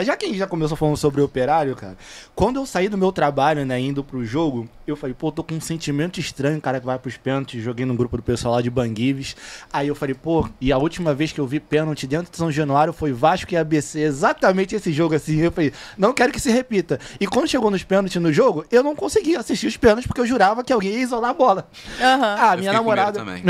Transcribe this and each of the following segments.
Já que a gente já começou falando sobre o Operário, cara, quando eu saí do meu trabalho, né, indo pro jogo, eu falei, pô, tô com um sentimento estranho, cara, que vai pros pênaltis, joguei no grupo do pessoal lá de Banguives, aí eu falei, pô, e a última vez que eu vi pênalti dentro de São Januário foi Vasco e ABC, exatamente esse jogo assim, eu falei, não quero que se repita. E quando chegou nos pênaltis no jogo, eu não consegui assistir os pênaltis, porque eu jurava que alguém ia isolar a bola. Ah, minha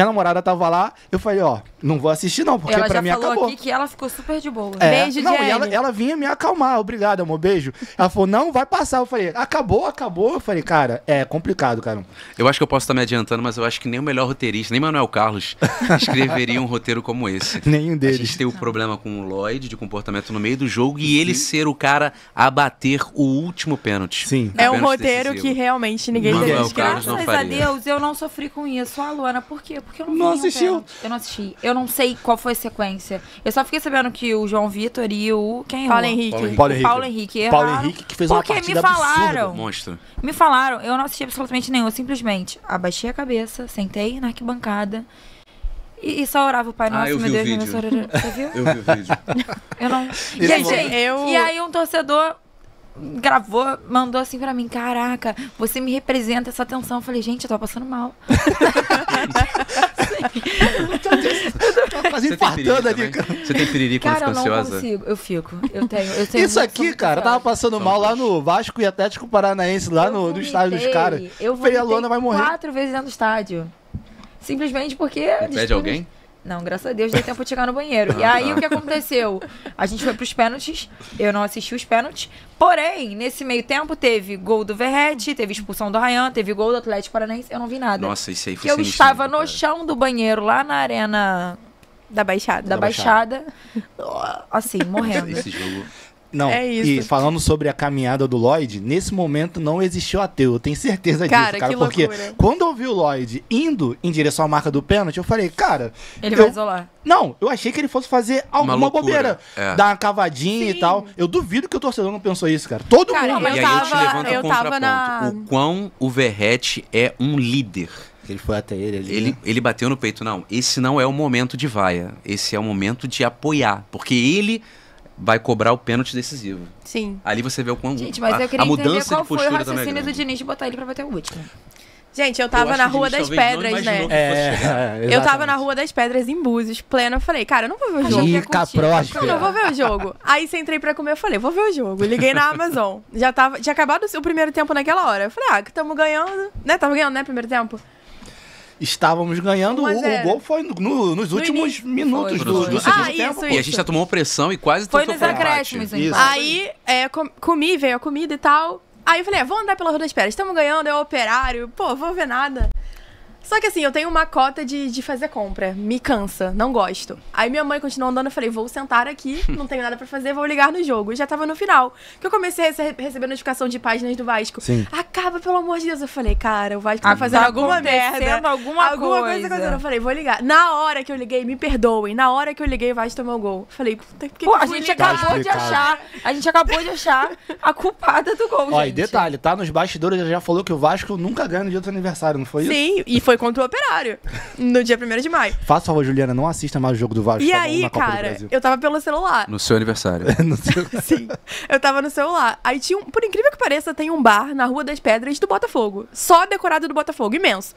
namorada tava lá, eu falei, ó, não vou assistir não, porque pra mim acabou. Ela já falou aqui que ela ficou super de boa. Beijo, não, Jenny. e ela vinha me acalmar, obrigado, amor, beijo. Ela falou, não, vai passar. Eu falei, acabou. Eu falei, cara, é complicado, cara. Eu acho que eu posso estar me adiantando, mas eu acho que nem o melhor roteirista, nem Manuel Carlos, escreveria um roteiro como esse. Nenhum deles. A gente tem o problema com o Lloyd, de comportamento no meio do jogo, e ele ser o cara a bater o último pênalti. Sim. É um roteiro que realmente ninguém Manuel deveria escrever. Carlos não Graças a faria. Deus, eu não sofri com isso. A Luana, por quê? Porque eu não, Não vi o assistiu. pênalti. Eu não assisti. Eu não sei qual foi a sequência. Eu só fiquei sabendo que o João Vitor e o... Quem Paulo errou? Henrique. Paulo Henrique erraram. Paulo Henrique, que fez uma porque partida me falaram. absurda. Monstro. Me falaram, eu não assisti absolutamente nenhum. Eu simplesmente abaixei a cabeça, sentei na arquibancada e só orava o Pai Nosso, eu meu vi o Deus, meu vídeo. Deus. Você viu? Eu vi o vídeo. Eu não... Gente, E aí um torcedor gravou, mandou assim pra mim, caraca, você me representa essa tensão. Eu falei, gente, eu tô passando mal. Tá quase Você tem infartando piriri ali, também? cara. Você tem piriri quando Cara, fica eu não ansiosa? consigo. Eu fico. Eu tenho Isso aqui, cara, eu tava passando mal lá no Vasco e Atlético Paranaense, lá no estádio dos caras. Eu falei, a vomitei Luana vai morrer. 4 vezes dentro do estádio. Simplesmente porque... Pede alguém? Não, graças a Deus, deu tempo de chegar no banheiro. E aí, o que aconteceu? A gente foi pros pênaltis, eu não assisti os pênaltis. Porém, nesse meio tempo, teve gol do Verratti, teve expulsão do Ryan, teve gol do Atlético Paranaense, eu não vi nada. Nossa, isso aí foi Eu sinistro, estava no cara. chão do banheiro, lá na arena Da Baixada. da Baixada, assim, morrendo. Esse jogo... Não, É isso. e falando sobre a caminhada do Lloyd, nesse momento não existiu ateu, eu tenho certeza disso, Cara, cara. que Porque loucura. quando eu vi o Lloyd indo em direção à marca do pênalti, eu falei, cara... Ele eu- vai isolar. Não, eu achei que ele fosse fazer alguma loucura, bobeira. é. Dar uma cavadinha e Sim. tal. Eu duvido que o torcedor não pensou isso, cara. Todo Cara, mundo. Eu E aí eu te tava- levanto eu o tava contraponto. na- O quão o Verratti é um líder. Ele foi até ele ali. né? Ele bateu no peito, não. Esse não é o momento de vaia. Esse é o momento de apoiar. Porque ele vai cobrar o pênalti decisivo. Sim. Ali você vê o quão Gente, mas eu a queria entender mudança qual de foi o postura também. raciocínio do grande. Diniz de botar ele pra bater o último. Gente, eu tava na Rua das Pedras, né? Eu tava na Rua das Pedras, em Búzios, plena. Eu falei, cara, eu não vou ver o jogo. Rica próspera. Não vou ver o jogo. Aí você entrei pra comer, eu falei, vou ver o jogo. Liguei na Amazon. Tinha acabado o primeiro tempo naquela hora. Eu falei, que tamo ganhando. Né? Tava ganhando, né? Primeiro tempo. Estávamos ganhando, 1 a o 0. gol foi nos últimos início. minutos Foi. do segundo Ah, tempo. isso, E a gente já tomou pressão e quase Foi foi nos pro empate. acréscimos, Isso. Aí, comi, veio a comida e tal. Aí eu falei, vamos andar pela Rua das Pedras. Estamos ganhando, é o Operário. Pô, vou ver nada. Só que assim, eu tenho uma cota de fazer compra. Me cansa, não gosto. Aí minha mãe continuou andando, eu falei, vou sentar aqui, não tenho nada pra fazer, vou ligar no jogo. E já tava no final. Que eu comecei a receber notificação de páginas do Vasco. Sim. Acaba, pelo amor de Deus. Eu falei, cara, o Vasco tá fazendo alguma merda. acontecendo alguma coisa. acontecendo. Eu falei, vou ligar. Na hora que eu liguei, me perdoem. Na hora que eu liguei, o Vasco tomou o gol. Eu falei, puta, por que Pô, que a eu fui gente ligar? acabou de achar. A gente acabou de achar a culpada do gol, Ó, gente. e detalhe, tá nos bastidores, ele já falou que o Vasco nunca ganha no dia do seu aniversário, não foi isso? Sim, e foi contra o Operário. No dia 1º de maio. Faça favor, Juliana, não assista mais o jogo do Vasco. E tá bom, aí, na Copa do cara, Brasil. eu tava pelo celular. No seu aniversário. Não sei. Sim, eu tava no celular. Aí tinha por incrível que pareça, tem um bar na Rua das Pedras do Botafogo. Só decorado do Botafogo, imenso.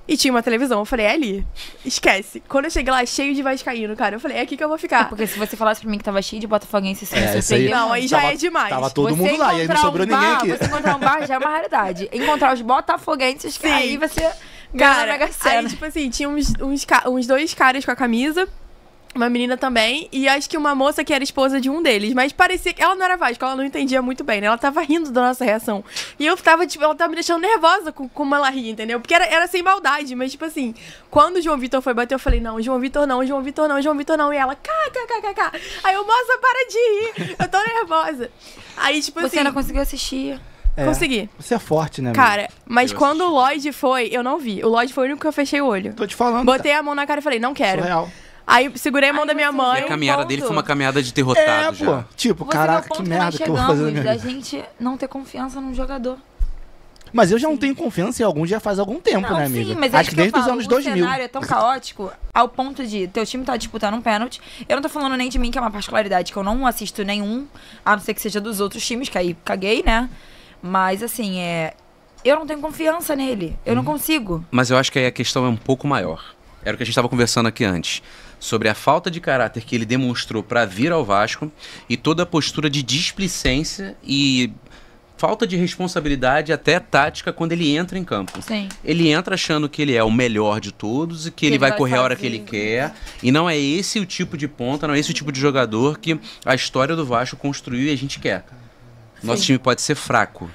E tinha uma televisão. Eu falei, é ali. Esquece. Quando eu cheguei lá, cheio de vascaíno, cara. Eu falei, é aqui que eu vou ficar. Porque se você falasse pra mim que tava cheio de botafoguense, você me isso aí- surpreendeu. Não, aí já Tava- é demais. Tava todo Você mundo lá, e aí não encontrar sobrou um ninguém bar, aqui. Você encontrar um bar já é uma raridade. Encontrar os botafoguenses, que aí você ganha na Cara, Mega Sena. aí, tipo assim, tinha uns 2 caras com a camisa, uma menina também, e acho que uma moça que era esposa de um deles. Mas parecia que ela não era Vasco, ela não entendia muito bem, né? Ela tava rindo da nossa reação. E eu tava, tipo, ela tava me deixando nervosa com como ela ria, entendeu? Porque era sem maldade, mas, tipo assim, quando o João Vitor foi bater, eu falei, não, João Vitor não, João Vitor não, João Vitor não. E ela, kkkk. Aí eu, moça, para de rir, eu tô nervosa. Aí, tipo Você assim, ainda conseguiu assistir. consegui. Você é forte, né, amigo? Cara, mas Eu quando o Lloyd foi, eu não vi. O Lloyd foi o único que eu fechei o olho. Tô te falando, Botei a mão na cara e falei, não quero. Surreal. Aí segurei a mão Aí da minha você E mãe. a caminhada ponto. dele foi uma caminhada de derrotado É, já. pô. Tipo, Você vê o caraca, ponto que nós merda que eu vou fazer na chegamos minha da vida. gente não ter confiança num jogador. Mas eu já não tenho confiança em alguns já faz algum tempo, Não, né, sim, amigo? mas é Acho que isso eu desde os falo, anos o 2000. cenário é tão caótico ao ponto de teu time tá disputando um pênalti. Eu não tô falando nem de mim, que é uma particularidade, que eu não assisto nenhum, a não ser que seja dos outros times, que aí caguei, né? Mas, assim, eu não tenho confiança nele. Eu não consigo. Mas eu acho que aí a questão é um pouco maior. Era o que a gente estava conversando aqui antes. Sobre a falta de caráter que ele demonstrou para vir ao Vasco e toda a postura de displicência e falta de responsabilidade até tática quando ele entra em campo. Sim. Ele entra achando que ele é o melhor de todos e que ele vai correr a hora que ele quer. E não é esse o tipo de ponta, não é esse o tipo de jogador que a história do Vasco construiu e a gente quer. Nosso time pode ser fraco,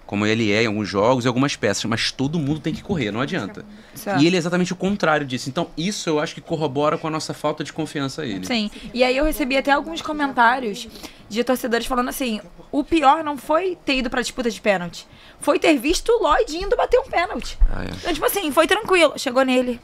como ele é em alguns jogos e algumas peças, mas todo mundo tem que correr, não adianta. Certo. E ele é exatamente o contrário disso. Então isso eu acho que corrobora com a nossa falta de confiança a ele. Sim. E aí eu recebi até alguns comentários de torcedores falando assim, o pior não foi ter ido pra disputa de pênalti, foi ter visto o Lloyd indo bater um pênalti. Então, tipo assim, foi tranquilo, chegou nele.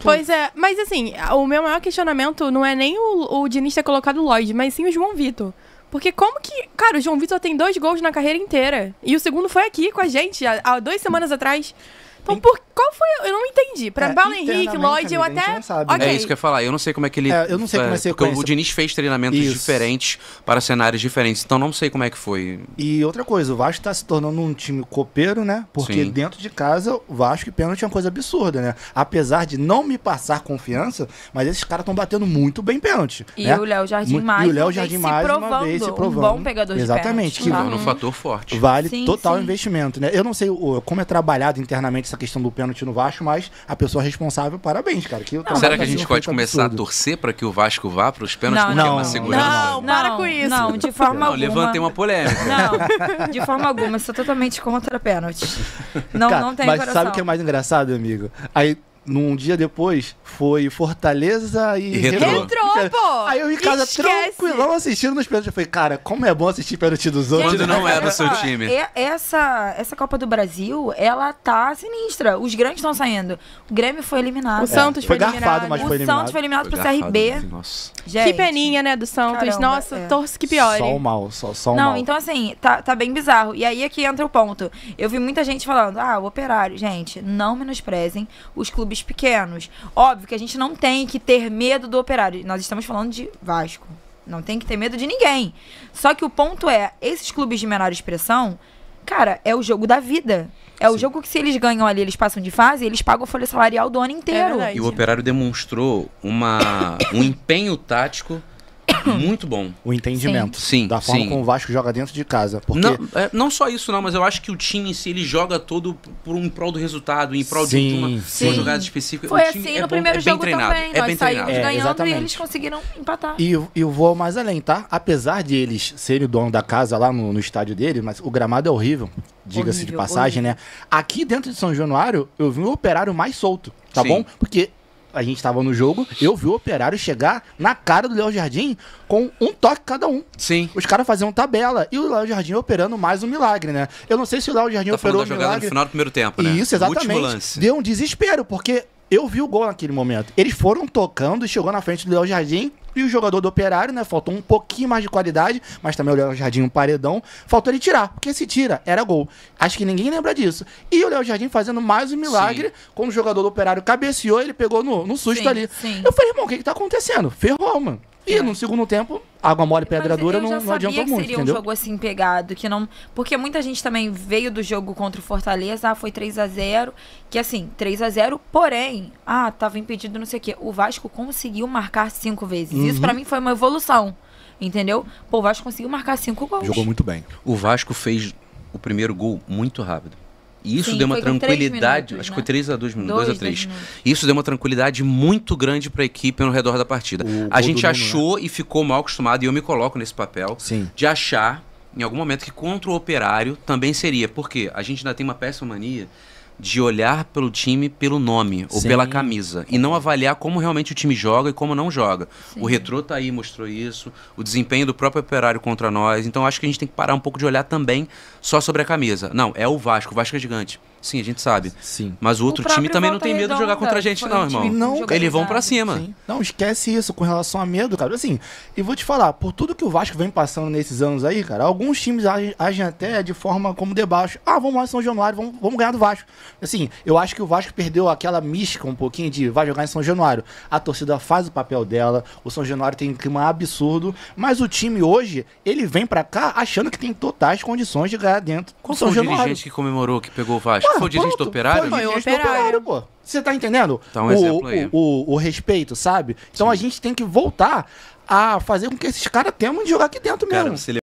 Pois é, mas assim, o meu maior questionamento não é nem o Diniz ter colocado o Lloyd, mas sim o João Vitor. Porque como que... Cara, o João Vitor tem 2 gols na carreira inteira. E o segundo foi aqui com a gente, há 2 semanas atrás. Então, qual foi... Eu não entendi. Pra Paulo Henrique, Lloyd, eu amiga, a gente até... não sabe, né? Ok. É isso que eu ia falar. Eu não sei como é que ele... Eu não sei como é a porque sequência. o Diniz fez treinamentos Isso. diferentes para cenários diferentes. Então não sei como é que foi. E outra coisa, o Vasco tá se tornando um time copeiro, né? Porque Sim. dentro de casa, o Vasco e pênalti é uma coisa absurda, né? Apesar de não me passar confiança, mas esses caras estão batendo muito bem pênalti. E né? o Léo Jardim mais E o Léo uma vez Jardim se mais uma provando, vez se um provando. bom pegador de Exatamente, pênalti. que Tá. No fator forte. vale Sim, total sim. investimento, né? Eu não sei como é trabalhado internamente essa questão do pênalti no Vasco, mas a pessoa responsável, parabéns, cara. Que o trabalho Será que tá a gente sendo pode feito começar absurdo. a torcer para que o Vasco vá para os pênaltis? Não, Porque é não, uma segurança. Não, para com isso. Não, de forma Não, alguma. levantei uma polêmica. Não, de forma alguma. Eu sou totalmente contra pênalti. Não, Cara, não tem mas coração. sabe o que é mais engraçado, amigo? Aí, num dia depois, foi Fortaleza e Retrô. Retrô, pô! Aí eu em casa Esquece. tranquilão assistindo nos pênaltis. Eu falei, cara, como é bom assistir pênalti dos outros. Quando né? não é do olha seu só, time. Essa Copa do Brasil, ela tá sinistra. Os grandes estão saindo. O Grêmio foi eliminado. O Santos foi foi garfado, eliminado. mas o foi eliminado. Santos foi eliminado pro Garfado, CRB. Nossa. Gente, Que peninha, né, do Santos. Caramba, Nossa, é. torço que piore. Só o mal, só o Não, mal. então assim, tá bem bizarro. E aí é que entra o ponto. Eu vi muita gente falando, o Operário. Gente, não menosprezem os clubes pequenos. Óbvio que a gente não tem que ter medo do Operário. Nós estamos falando de Vasco. Não tem que ter medo de ninguém. Só que o ponto é, esses clubes de menor expressão, cara, é o jogo da vida. É o jogo que se eles ganham ali, eles passam de fase, eles pagam a folha salarial do ano inteiro. verdade. E o Operário demonstrou um empenho tático muito bom. O entendimento. Sim, da forma sim. como o Vasco joga dentro de casa. Porque Não só isso não, mas eu acho que o time em si, ele joga todo em prol do resultado, em prol de uma sim. jogada específica. Foi o time assim é no bom, primeiro é bem jogo treinado, também. é Nós bem saímos treinado. ganhando exatamente. e eles conseguiram empatar. E eu vou mais além, tá? Apesar de eles serem o dono da casa lá no estádio dele, mas o gramado é horrível, diga-se de Horrível, passagem, né? Aqui dentro de São Januário, eu vi o Operário mais solto, tá Sim. bom? Porque a gente tava no jogo, eu vi o Operário chegar na cara do Léo Jardim com um toque cada um. Sim. Os caras faziam tabela e o Léo Jardim operando mais um milagre, né? Eu não sei se o Léo Jardim Tá falando operou da um jogada milagre. no final do primeiro tempo, né? Isso, O último exatamente. lance. Deu um desespero, porque eu vi o gol naquele momento. Eles foram tocando e chegou na frente do Léo Jardim. E o jogador do Operário, né? Faltou um pouquinho mais de qualidade, mas também o Léo Jardim um paredão. Faltou ele tirar, porque se tira, era gol. Acho que ninguém lembra disso. E o Léo Jardim fazendo mais um milagre, quando o jogador do Operário cabeceou, ele pegou no susto Sim, ali. sim. Eu falei, irmão, o que tá acontecendo? Ferrou, mano. E no segundo tempo, água mole, pedra Mas dura, eu já não adiantou sabia que muito, seria entendeu? um jogo assim pegado, que não, porque muita gente também veio do jogo contra o Fortaleza, foi 3-0, que assim, 3-0, porém, tava impedido não sei o quê. O Vasco conseguiu marcar 5 vezes. Isso pra mim foi uma evolução, entendeu? Pô, o Vasco conseguiu marcar 5 gols. Jogou muito bem. O Vasco fez o primeiro gol muito rápido. E isso Sim, deu uma foi com 3 tranquilidade, minutos, acho que né? foi 2 minutos, 2 a 3. 2 minutos. Isso deu uma tranquilidade muito grande para a equipe ao redor da partida. O A gol gente do Nuno, achou e ficou mal acostumado, e eu me coloco nesse papel, Sim. de achar, em algum momento, que contra o Operário também seria. Porque a gente ainda tem uma péssima mania de olhar pelo time pelo nome ou Sim. pela camisa e não avaliar como realmente o time joga e como não joga. Sim. O Retrô tá aí, mostrou isso, o desempenho do próprio Operário contra nós. Então acho que a gente tem que parar um pouco de olhar também só sobre a camisa. Não, é o Vasco é gigante. Sim, a gente sabe. Sim. Mas o outro time também não tem medo de jogar contra a gente, não, irmão. Não, eles vão pra cima. Sim. Não, esquece isso com relação a medo, cara. Assim, e vou te falar, por tudo que o Vasco vem passando nesses anos aí, cara, alguns times agem até de forma como debaixo. Ah, vamos lá em São Januário, vamos ganhar do Vasco. Assim, eu acho que o Vasco perdeu aquela mística um pouquinho de vai jogar em São Januário. A torcida faz o papel dela, o São Januário tem um clima absurdo, mas o time hoje, ele vem pra cá achando que tem totais condições de ganhar dentro Qual do São foi o Januário. dirigente que comemorou, que pegou o Vasco? Foi o dirigente do Operário? Foi o dirigente do Operário, pô. Você tá entendendo? Dá um exemplo aí. O respeito, sabe? Então a gente tem que voltar a fazer com que esses caras temam de jogar aqui dentro mesmo. Cara, você